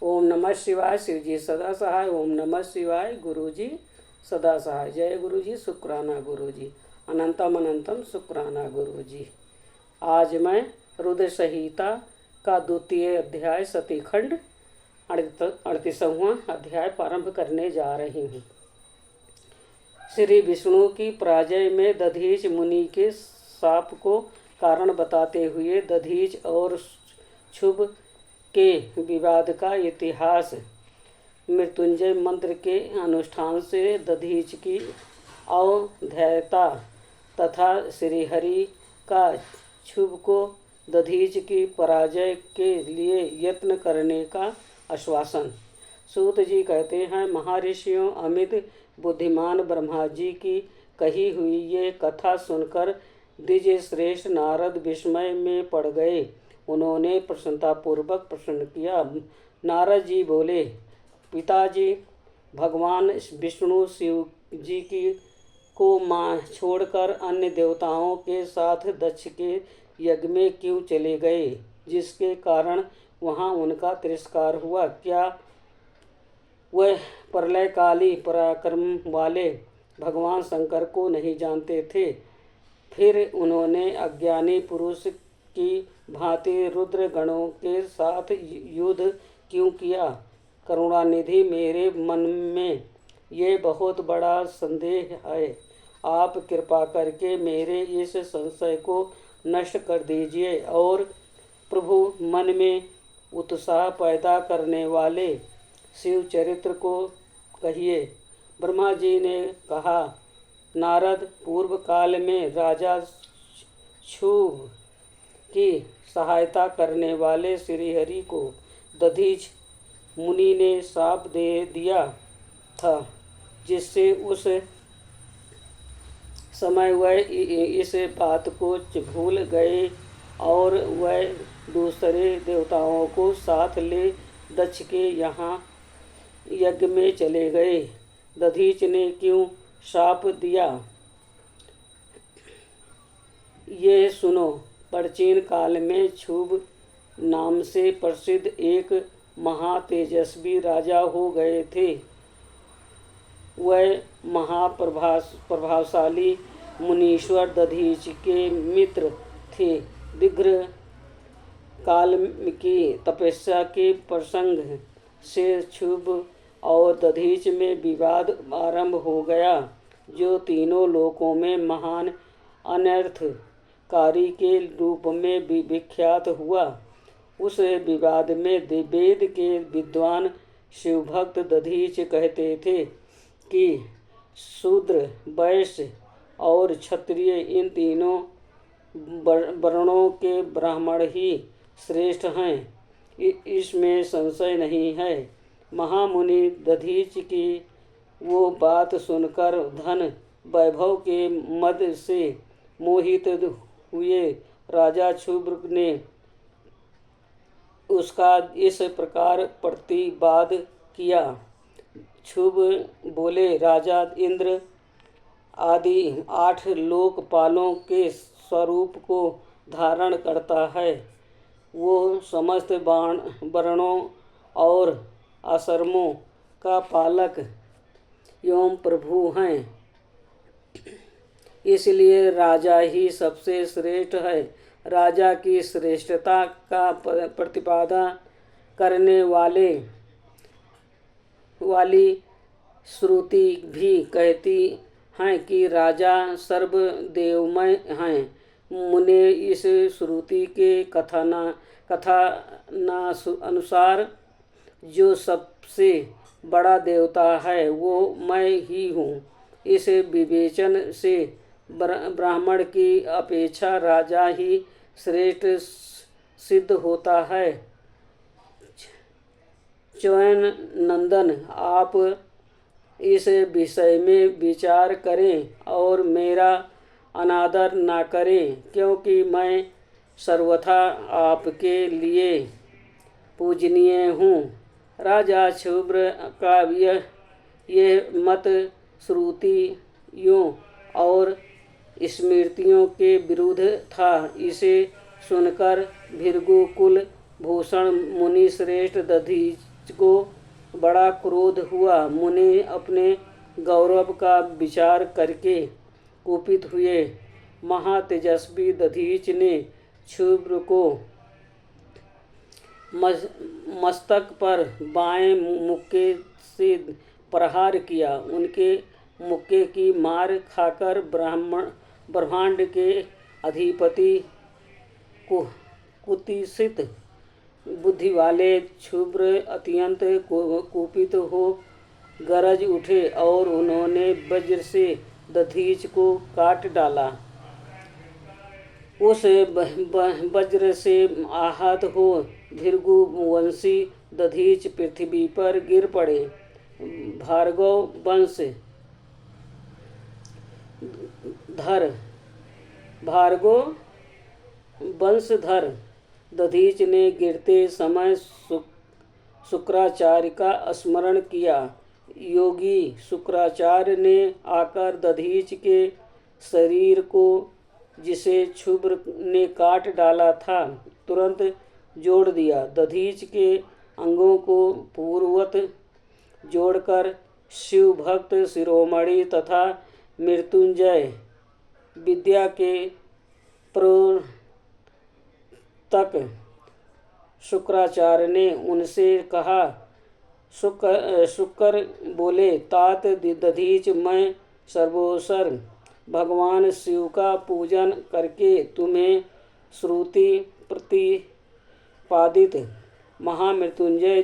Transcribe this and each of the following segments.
ओम नमः शिवाय। शिवजी सदा सहाय। ओम नमः शिवाय। गुरुजी सदा सहाय। जय गुरुजी। शुक्राना गुरुजी। अनंतम अनंतम शुक्राना गुरुजी। आज मैं रुद्र संहिता का द्वितीय अध्याय सतीखंड 38वां अध्याय प्रारंभ करने जा रही हूँ। श्री विष्णु की पराजय में दधीच मुनि के शाप को कारण बताते हुए दधीच और शुभ के विवाद का इतिहास। मृत्युंजय मंत्र के अनुष्ठान से दधीच की अवध्ययता तथा श्रीहरि का शुभ को दधीच की पराजय के लिए यत्न करने का आश्वासन। सूत जी कहते हैं, महर्षियों अमित बुद्धिमान ब्रह्मा जी की कही हुई ये कथा सुनकर द्विज श्रेष्ठ नारद विस्मय में पड़ गए। उन्होंने प्रसन्नतापूर्वक प्रश्न किया। नारद जी बोले, पिताजी, भगवान विष्णु शिव जी की को मां छोड़कर अन्य देवताओं के साथ दक्ष के यज्ञ में क्यों चले गए, जिसके कारण वहां उनका तिरस्कार हुआ? क्या वह प्रलयकाली पराक्रम वाले भगवान शंकर को नहीं जानते थे? फिर उन्होंने अज्ञानी पुरुष की भांति रुद्र गणों के साथ युद्ध क्यों किया? करुणानिधि, मेरे मन में ये बहुत बड़ा संदेह है। आप कृपा करके मेरे इस संशय को नष्ट कर दीजिए और प्रभु मन में उत्साह पैदा करने वाले शिव चरित्र को कहिए। ब्रह्मा जी ने कहा, नारद, पूर्व काल में राजा शुभ की सहायता करने वाले श्रीहरि को दधीच मुनि ने शाप दे दिया था, जिससे उस समय वह इस बात को भूल गए और वह दूसरे देवताओं को साथ ले दक्ष के यहाँ यज्ञ में चले गए। दधीच ने क्यों शाप दिया, ये सुनो। प्राचीन काल में क्षुभ नाम से प्रसिद्ध एक महातेजस्वी राजा हो गए थे। वह महाप्रभावशाली मुनीश्वर दधीच के मित्र थे। दीर्घ काल की तपस्या के प्रसंग से क्षुभ और दधीच में विवाद आरंभ हो गया, जो तीनों लोकों में महान अनर्थकारी के रूप में विख्यात हुआ। उस विवाद में वेद के विद्वान शिवभक्त दधीच कहते थे कि शूद्र, वैश्य और क्षत्रिय इन तीनों वर्णों के ब्राह्मण ही श्रेष्ठ हैं, इसमें संशय नहीं है। महामुनि दधीच की वो बात सुनकर धन वैभव के मद से मोहित हुए राजा शुभ ने उसका इस प्रकार प्रतिवाद किया। शुभ बोले, राजा इंद्र आदि 8 लोकपालों के स्वरूप को धारण करता है। वो समस्त वर्णों और आश्रमों का पालक एवं प्रभु हैं, इसलिए राजा ही सबसे श्रेष्ठ है। राजा की श्रेष्ठता का प्रतिपादन करने वाली श्रुति भी कहती हैं कि राजा सर्वदेवमय हैं। मुने इस श्रुति के कथनानुसार जो सबसे बड़ा देवता है वो मैं ही हूँ। इस विवेचन से ब्राह्मण की अपेक्षा राजा ही श्रेष्ठ सिद्ध होता है। च्यवन नंदन, आप इस विषय में विचार करें और मेरा अनादर ना करें, क्योंकि मैं सर्वथा आपके लिए पूजनीय हूँ। राजा शुभ्र का यह मत श्रुतियों और स्मृतियों के विरुद्ध था। इसे सुनकर भृगु कुल भूषण मुनि श्रेष्ठ दधीच को बड़ा क्रोध हुआ। मुनि अपने गौरव का विचार करके कुपित हुए। महातेजस्वी दधीच ने क्षुब्र को मस्तक पर बाएं मुक्के से प्रहार किया। उनके मुक्के की मार खाकर ब्रह्मांड के अधिपति कुत्सित बुद्धि वाले क्षुब्र अत्यंत कुपित हो गरज उठे और उन्होंने वज्र से दधीच को काट डाला। उस वज्र से आहत हो भृगुवंशी दधीच पृथ्वी पर गिर पड़े। भार्गव वंशधर दधीच ने गिरते समय शुक्राचार्य का स्मरण किया। योगी शुक्राचार्य ने आकर दधीच के शरीर को, जिसे क्षुब्र ने काट डाला था, तुरंत जोड़ दिया। दधीच के अंगों को पूर्ववत जोड़कर शिव भक्त शिरोमणि तथा मृत्युंजय विद्या के प्रवर्तक शुक्राचार्य ने उनसे कहा। शुक्र बोले, तात दधीच, मैं सर्वोसर भगवान शिव का पूजन करके तुम्हें श्रुति प्रतिपादित महामृत्युंजय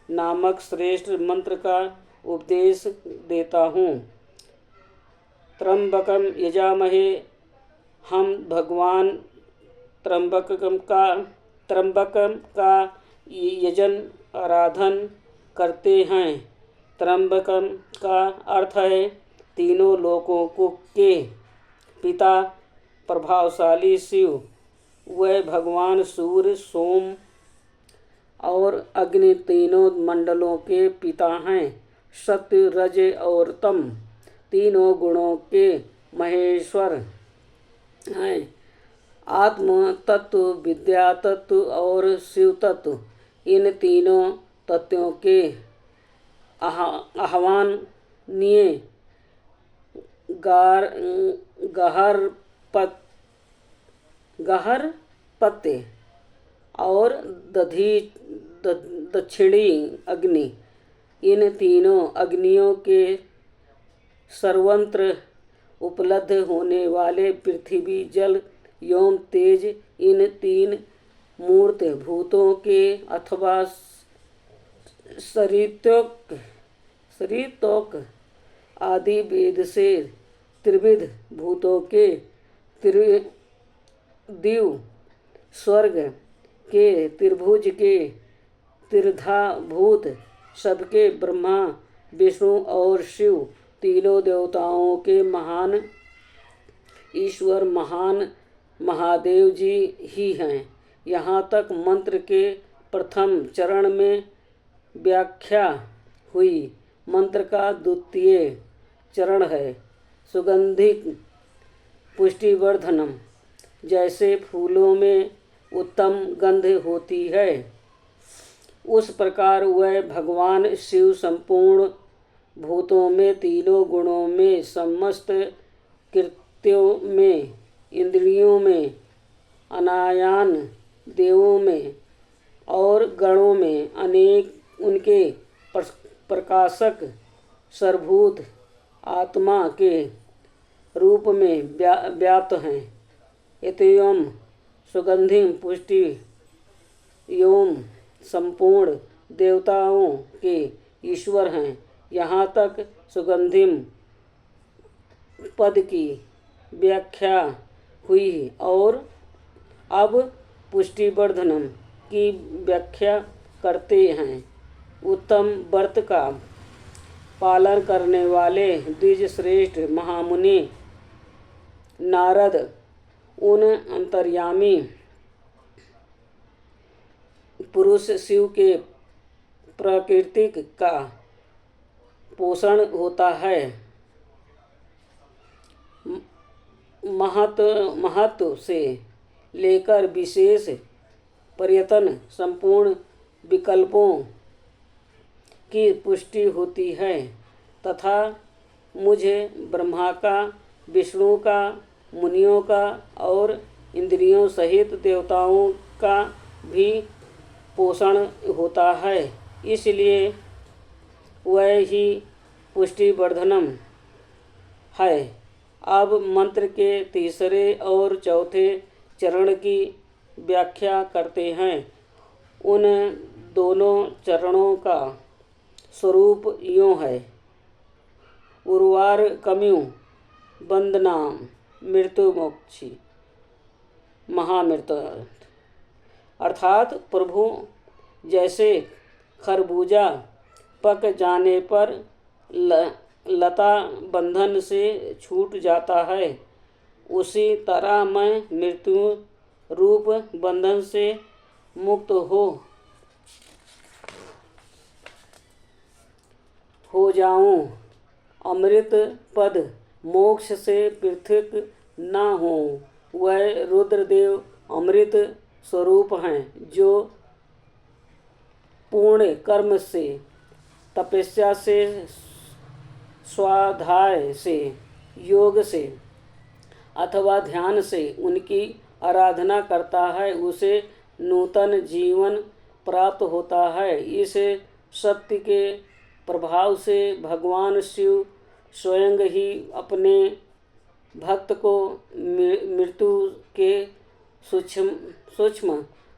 नामक श्रेष्ठ मंत्र का उपदेश देता हूँ। त्र्यंबकम यजामहे, हम भगवान त्र्यंबकम का यजन आराधन करते हैं। त्र्यंबकम का अर्थ है तीनों लोकों के पिता प्रभावशाली शिव। वह भगवान सूर्य, सोम और अग्नि तीनों मंडलों के पिता हैं। सत्य, रज और तम तीनों गुणों के महेश्वर हैं। आत्म तत्व, विद्या तत्व और शिव तत्व, इन तीनों तत्वों के आह्वानीय गहरपत्य और दक्षिणी अग्नि, इन तीनों अग्नियों के सर्वत्र उपलब्ध होने वाले पृथ्वी, जल एवं तेज, इन तीन मूर्त भूतों के अथवा सरितोक आदि वेद से त्रिविध भूतों के त्रिदिव स्वर्ग के त्रिभुज के त्रिधाभूत सबके ब्रह्मा, विष्णु और शिव तीनों देवताओं के महान ईश्वर महान महादेव जी ही हैं। यहाँ तक मंत्र के प्रथम चरण में व्याख्या हुई। मंत्र का द्वितीय चरण है सुगंधिक पुष्टिवर्धनम। जैसे फूलों में उत्तम गंध होती है, उस प्रकार वह भगवान शिव संपूर्ण भूतों में, तीनों गुणों में, समस्त कृत्यों में, इंद्रियों में, अनायान देवों में और गणों में, अनेक उनके प्रकाशक सर्वभूत आत्मा के रूप में व्याप्त हैं। एवं सुगंधि पुष्टि एवं संपूर्ण देवताओं के ईश्वर हैं। यहाँ तक सुगंधिम पद की व्याख्या हुई और अब पुष्टिवर्धनम की व्याख्या करते हैं। उत्तम व्रत का पालन करने वाले द्विज श्रेष्ठ महामुनि नारद उन अंतर्यामी पुरुष शिव के प्राकृतिक का पोषण होता है। महत्व से लेकर विशेष प्रयत्न संपूर्ण विकल्पों की पुष्टि होती है तथा मुझे ब्रह्मा का, विष्णु का, मुनियों का और इंद्रियों सहित देवताओं का भी पोषण होता है। इसलिए वह ही पुष्टिवर्धनम है। अब मंत्र के तीसरे और चौथे चरण की व्याख्या करते हैं। उन दोनों चरणों का स्वरूप यूँ है। उर्वार कम्यु बंदनाम मृत्युमोक्षी महामृत्यु, अर्थात प्रभु जैसे खरबूजा पक जाने पर लता बंधन से छूट जाता है, उसी तरह मैं मृत्यु रूप बंधन से मुक्त हो जाऊं, अमृत पद मोक्ष से पृथक न हो। वह रुद्रदेव अमृत स्वरूप हैं, जो पूर्ण कर्म से, तपस्या से, स्वाध्याय से, योग से अथवा ध्यान से उनकी आराधना करता है, उसे नूतन जीवन प्राप्त होता है। इस सत्य के प्रभाव से भगवान शिव स्वयं ही अपने भक्त को मृत्यु के सूक्ष्म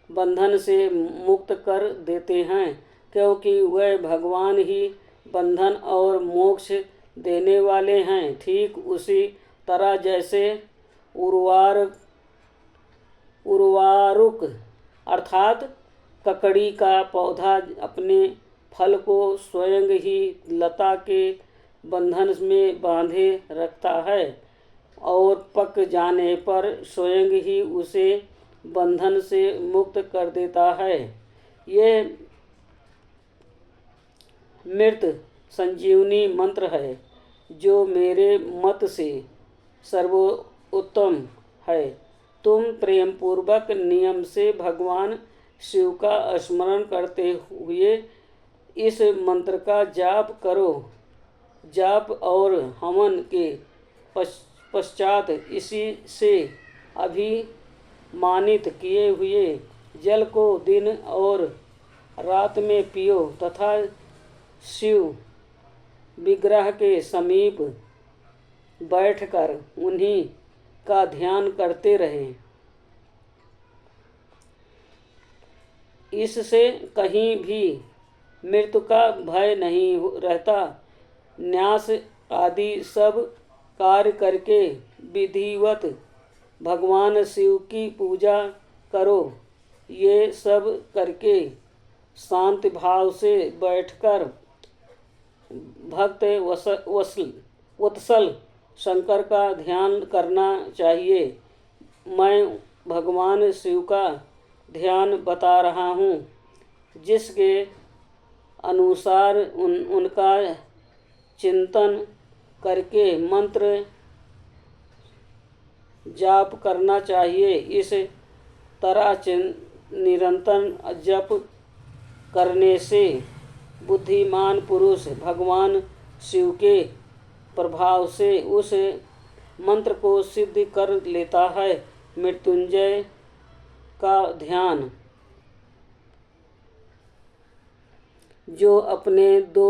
बंधन से मुक्त कर देते हैं, क्योंकि वह भगवान ही बंधन और मोक्ष देने वाले हैं। ठीक उसी तरह जैसे उर्वारुक अर्थात ककड़ी का पौधा अपने फल को स्वयं ही लता के बंधन में बांधे रखता है और पक जाने पर स्वयं ही उसे बंधन से मुक्त कर देता है। ये मृत संजीवनी मंत्र है, जो मेरे मत से सर्वोत्तम है। तुम प्रेम पूर्वक नियम से भगवान शिव का स्मरण करते हुए इस मंत्र का जाप करो। जाप और हवन के पश्चात इसी से अभिमानित किए हुए जल को दिन और रात में पियो तथा शिव विग्रह के समीप बैठकर उन्हीं का ध्यान करते रहें। इससे कहीं भी मृत्यु का भय नहीं रहता। न्यास आदि सब कार्य करके विधिवत भगवान शिव की पूजा करो। ये सब करके शांत भाव से बैठकर भक्त वत्सल शंकर का ध्यान करना चाहिए। मैं भगवान शिव का ध्यान बता रहा हूँ, जिसके अनुसार उनका चिंतन करके मंत्र जाप करना चाहिए। इस तरह निरंतर जप करने से बुद्धिमान पुरुष भगवान शिव के प्रभाव से उस मंत्र को सिद्ध कर लेता है। मृत्युंजय का ध्यान, जो अपने दो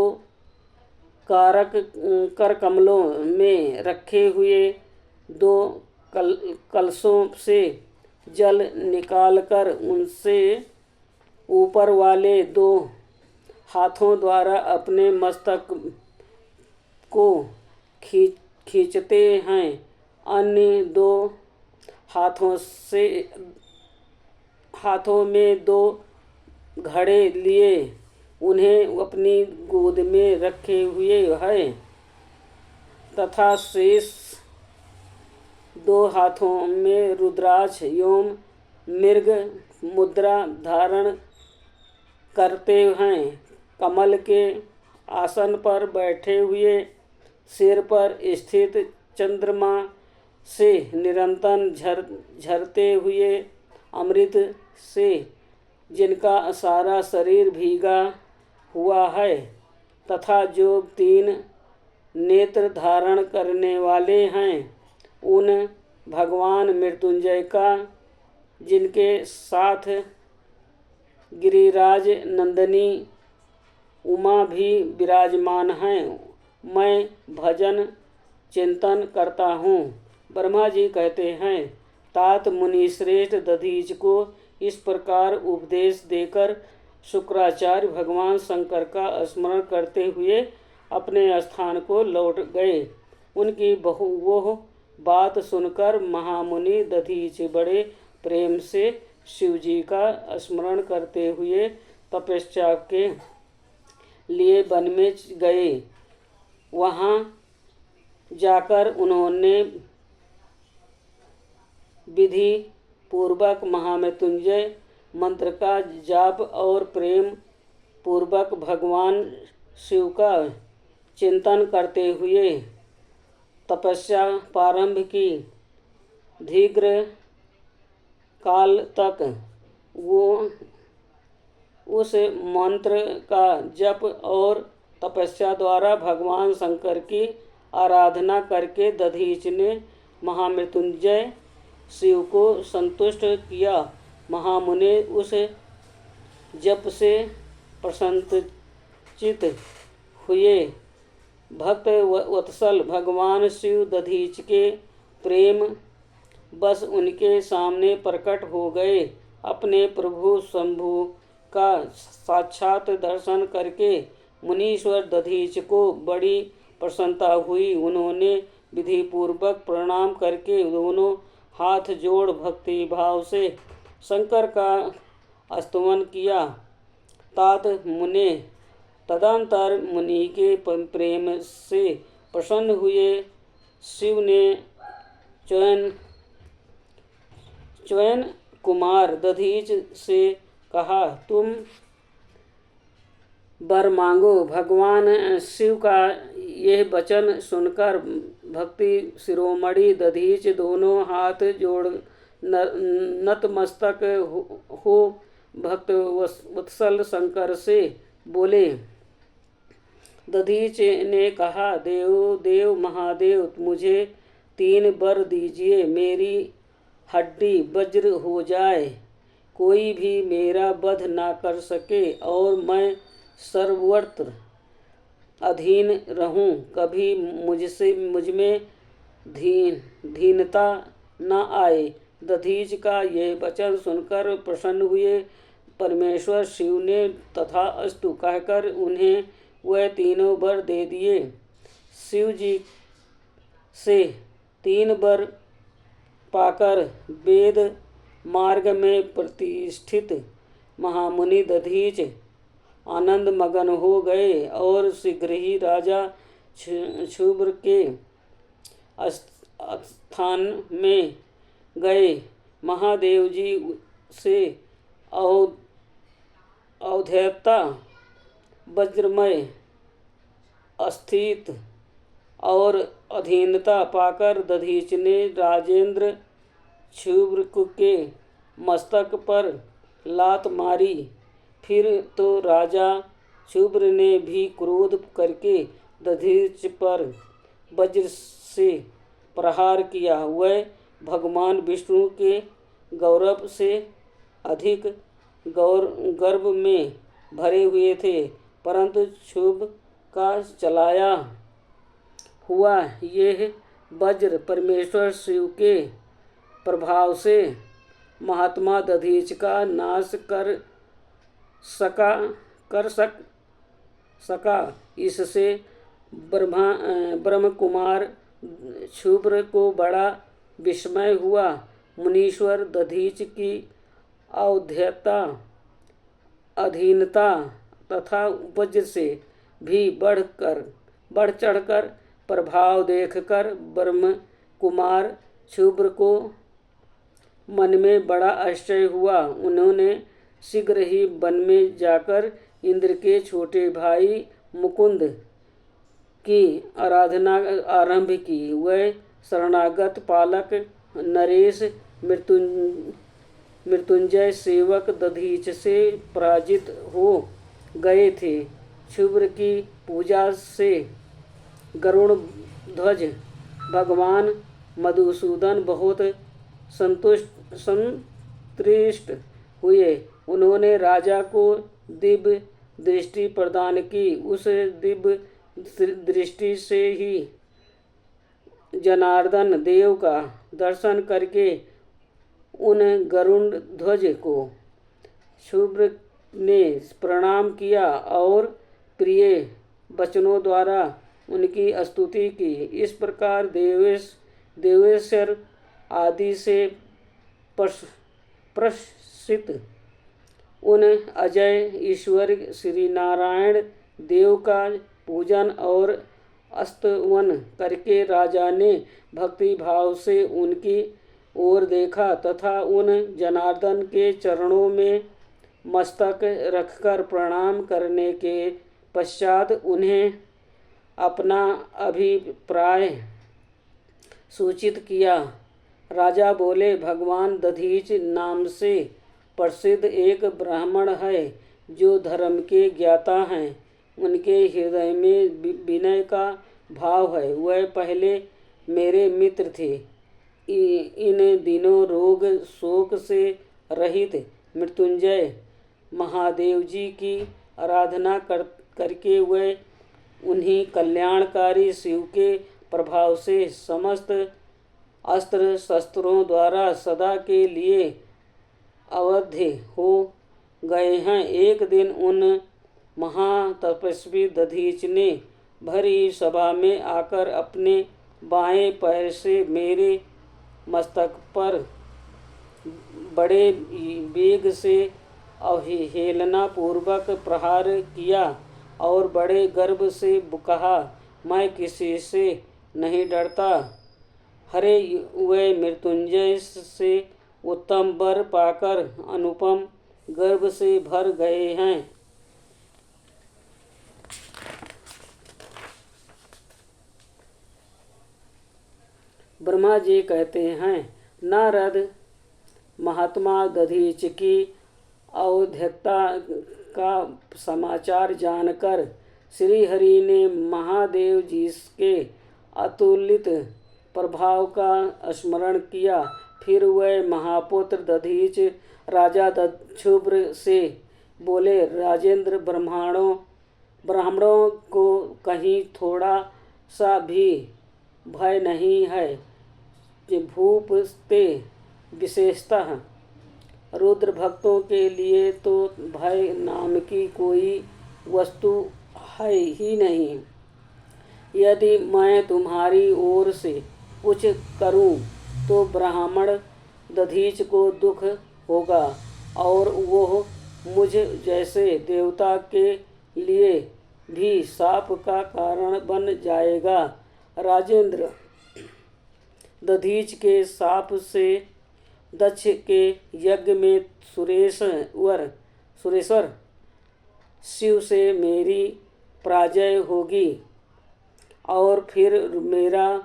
कर कमलों में रखे हुए दो कलशों से जल निकालकर उनसे ऊपर वाले दो हाथों द्वारा अपने मस्तक को खींचते हैं, अन्य दो हाथों में दो घड़े लिए उन्हें अपनी गोद में रखे हुए है तथा शेष दो हाथों में रुद्राक्ष एवं मृग मुद्रा धारण करते हैं। कमल के आसन पर बैठे हुए सिर पर स्थित चंद्रमा से निरंतर झरते हुए अमृत से जिनका सारा शरीर भीगा हुआ है, तथा जो 3 नेत्र धारण करने वाले हैं उन भगवान मृत्युंजय का, जिनके साथ गिरिराज नंदिनी उमा भी विराजमान हैं, मैं भजन चिंतन करता हूँ। ब्रह्मा जी कहते हैं, तात मुनि श्रेष्ठ दधीच को इस प्रकार उपदेश देकर शुक्राचार्य भगवान शंकर का स्मरण करते हुए अपने स्थान को लौट गए। उनकी वह बात सुनकर महामुनि दधीच बड़े प्रेम से शिवजी का स्मरण करते हुए तपस्या के लिए वन में गए। वहाँ जाकर उन्होंने विधि पूर्वक महामृत्युंजय मंत्र का जाप और प्रेम पूर्वक भगवान शिव का चिंतन करते हुए तपस्या प्रारंभ की। दीर्घ काल तक वो उस मंत्र का जप और तपस्या द्वारा भगवान शंकर की आराधना करके दधीच ने महामृत्युंजय शिव को संतुष्ट किया। महामुनि उस जप से प्रसन्नचित्त हुए। भक्त वत्सल भगवान शिव दधीच के प्रेम बस उनके सामने प्रकट हो गए। अपने प्रभु शंभु का साक्षात दर्शन करके मुनीश्वर दधीच को बड़ी प्रसन्नता हुई। उन्होंने विधि पूर्वक प्रणाम करके दोनों हाथ जोड़ भक्ति भाव से शंकर का स्तुति किया। तात मुने तदंतर मुनि के प्रेम से प्रसन्न हुए। शिव ने च्वयन कुमार दधीच से कहा, तुम वर मांगो। भगवान शिव का यह वचन सुनकर भक्ति शिरोमणि दधीच दोनों हाथ जोड़ नतमस्तक हो भक्त वत्सल शंकर से बोले। दधीच ने कहा, देव देव महादेव, मुझे 3 वर दीजिए। मेरी हड्डी वज्र हो जाए, कोई भी मेरा वध ना कर सके और मैं सर्वत्र अधीन रहूं। कभी मुझमें दीनता न आए। दधीच का यह वचन सुनकर प्रसन्न हुए। परमेश्वर शिव ने तथास्तु कहकर उन्हें वह 3 वर दे दिए। शिव जी से 3 वर पाकर वेद मार्ग में प्रतिष्ठित महामुनि दधीच आनंद मगन हो गए और शीघ्र ही राजा क्षुब्र के स्थान में गए। महादेव जी से अवधेयता वज्रमय स्थित और अधीनता पाकर दधीच ने राजेंद्र क्षुब्र के मस्तक पर लात मारी। फिर तो राजा क्षुब्र ने भी क्रोध करके दधीच पर वज्र से प्रहार किया। वह भगवान विष्णु के गौरव से अधिक गर्व में भरे हुए थे, परंतु क्षुब्र का चलाया हुआ यह वज्र परमेश्वर शिव के प्रभाव से महात्मा दधीच का नाश कर सका। इससे ब्रह्म कुमार क्षुब्र को बड़ा विस्मय हुआ। मुनीश्वर दधीच की अवधेयता, अधीनता तथा वज्र से भी बढ़ चढ़कर प्रभाव देखकर ब्रह्म कुमार क्षुब्र को मन में बड़ा आश्चर्य हुआ। उन्होंने शीघ्र ही वन में जाकर इंद्र के छोटे भाई मुकुंद की आराधना आरंभ की। वह शरणागत पालक नरेश मृत्युंजय सेवक दधीच से पराजित हो गए थे। शुभ्र की पूजा से गरुड़ ध्वज भगवान मधुसूदन बहुत संतुष्ट हुए। उन्होंने राजा को दिव्य दृष्टि प्रदान की। उस दिव्य दृष्टि से ही जनार्दन देव का दर्शन करके उन गरुड़ ध्वज को शुभ्र ने प्रणाम किया और प्रिय वचनों द्वारा उनकी स्तुति की। इस प्रकार देवेश्वर आदि से प्रसिद्ध उन अजय ईश्वर श्री नारायण देव का पूजन और स्तवन करके राजा ने भक्ति भाव से उनकी ओर देखा तथा उन जनार्दन के चरणों में मस्तक रखकर प्रणाम करने के पश्चात उन्हें अपना अभिप्राय सूचित किया। राजा बोले, भगवान दधीच नाम से प्रसिद्ध एक ब्राह्मण है जो धर्म के ज्ञाता हैं। उनके हृदय में विनय का भाव है। वह पहले मेरे मित्र थे। इन दिनों रोग शोक से रहित मृत्युंजय महादेव जी की आराधना करके वह उन्हीं कल्याणकारी शिव के प्रभाव से समस्त अस्त्र शस्त्रों द्वारा सदा के लिए अवध्य हो गए हैं। एक दिन उन महातपस्वी दधीच ने भरी सभा में आकर अपने बाएं पैर से मेरे मस्तक पर बड़े वेग से अवहेलना पूर्वक प्रहार किया और बड़े गर्व से कहा, मैं किसी से नहीं डरता। हरे वे मृत्युंजय से उत्तम वर पाकर अनुपम गर्व से भर गए हैं। ब्रह्मा जी कहते हैं, नारद महात्मा दधीच की औद्धत्यता का समाचार जानकर श्री हरि ने महादेव जी के अतुलित प्रभाव का स्मरण किया। फिर वह महापुत्र दधीच राजा शुभ्र से बोले, राजेंद्र, ब्राह्मणों को कहीं थोड़ा सा भी भय नहीं है। भूप ते विशेषतः रुद्र भक्तों के लिए तो भय नाम की कोई वस्तु है ही नहीं। यदि मैं तुम्हारी ओर से कुछ करूं तो ब्राह्मण दधीच को दुख होगा और वो मुझ जैसे देवता के लिए भी शाप का कारण बन जाएगा। राजेंद्र, दधीच के शाप से दक्ष के यज्ञ में सुरेश्वर शिव से मेरी पराजय होगी और फिर मेरा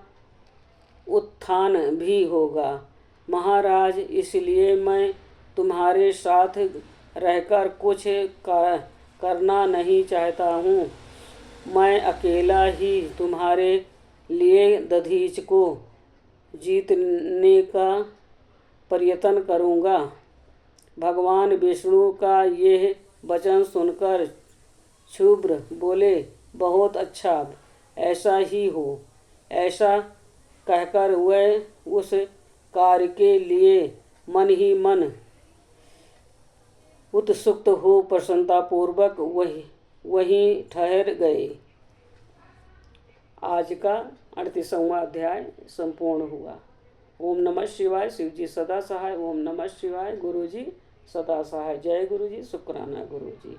उत्थान भी होगा। महाराज, इसलिए मैं तुम्हारे साथ रहकर कुछ करना नहीं चाहता हूँ। मैं अकेला ही तुम्हारे लिए दधीच को जीतने का प्रयत्न करूँगा। भगवान विष्णु का यह वचन सुनकर शुभ्र बोले, बहुत अच्छा, ऐसा ही हो। ऐसा कहकर वह उस कार्य के लिए मन ही मन उत्सुक हो प्रसन्नतापूर्वक वहीं ठहर गए। आज का 38वां अध्याय संपूर्ण हुआ। ओम नमः शिवाय। शिव जी सदा सहाय। ओम नमः शिवाय। गुरु जी सदा सहाय। जय गुरु जी। शुक्राना गुरु जी।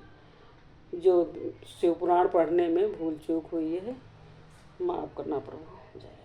जो शिव पुराण पढ़ने में भूल चूक हुई है माफ़ करना प्रभु। जय।